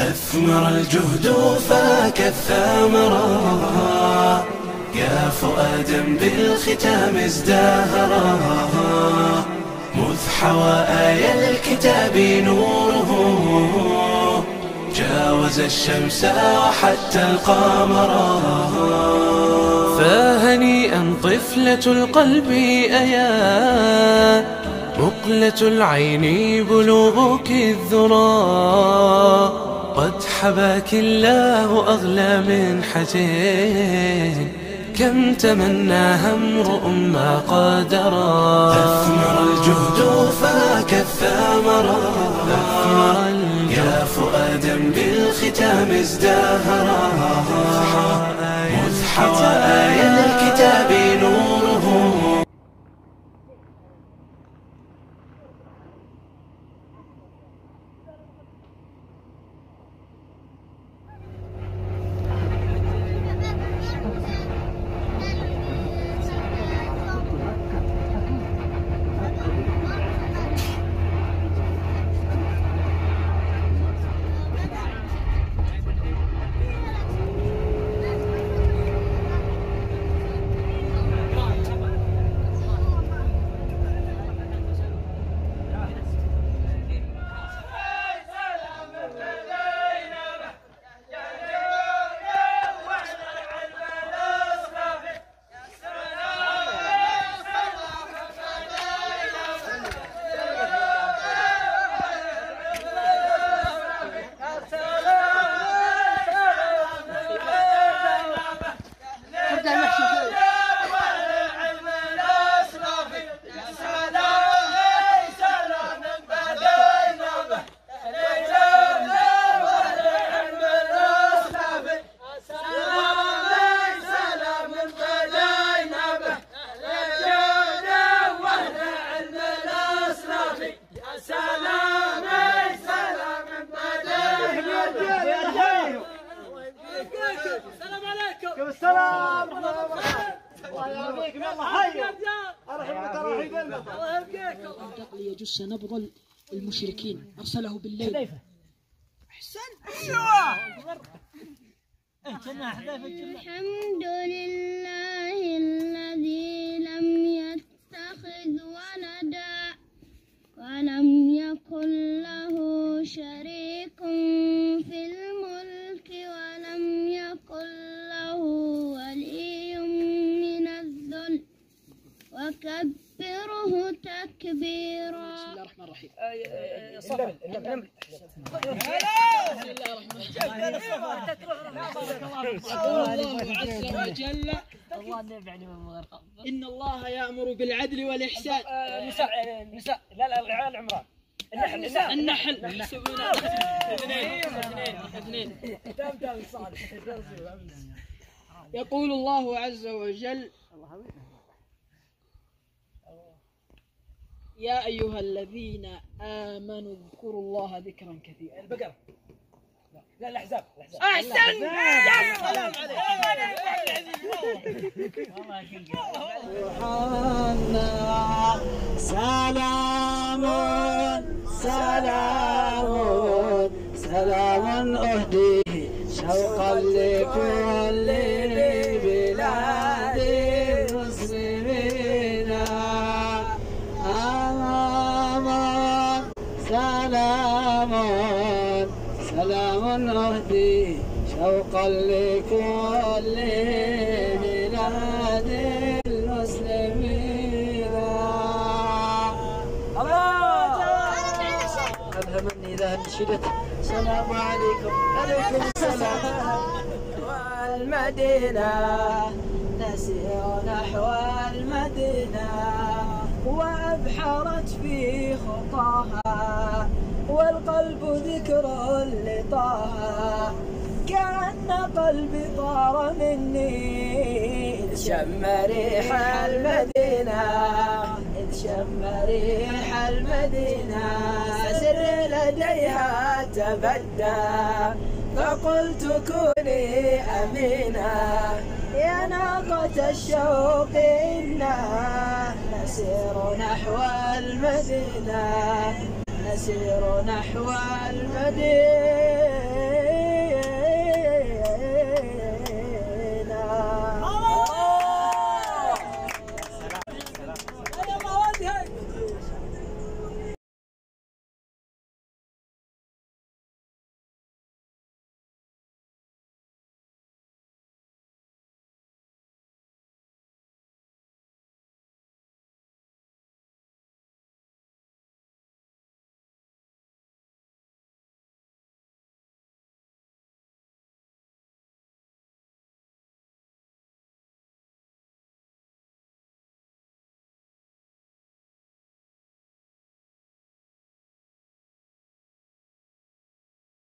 أثمر الجهد فاك الثمرة، يا فؤادا بالختام ازدهرا، مذ حوى آي الكتاب نوره، جاوز الشمس وحتى القمر. فهنيئا طفلة القلب أيا، مقلة العين بلوغك الذرى، قد حباك الله أغلى من حتين، كم تمناها امرؤ ما قدرا. أثمر الجهد فاك الثمرة، يا فؤادا بالختام ازدهرا، مذ حوى آي الكتاب نوره. السلام عليكم. السلام ورحمة الله وبركاته. الله يعافيكم. يلا حيوا. أرحبك أرحب قلبك. الله يبقيك. انطق ليجس نبض المشركين أرسله بالليل. أحسن. أيوه. الحمد لله الذي لم يتخذ ولدا ولم يكن له شريك في الملك ولم يكن له ولي من الذل وكبره تكبيرا. بسم الله الرحمن الرحيم. صفر. إن الله يأمر بالعدل والإحسان. نساء لا العمران. النحل. اثنين. يقول الله عز وجل: يا أيها الذين آمنوا اذكروا الله ذكرا كثيرا. البقرة. لا الأحزاب. أحسن. سلام سلام أهديه شوقا لكل بلاد المسلمين. سلام أهديه شوقا لكل بلاد المسلمين. ألهمني إذا انشدت. السلام عليكم. عليكم السلام. والمدينة نسير نحو المدينة وأبحرت في خطاها والقلب ذكر لطاها كأن قلبي طار مني إذ شم ريح المدينة سر لديها تبدى فقلت كوني أمينة يا ناقة الشوق إنا نسير نحو المدينة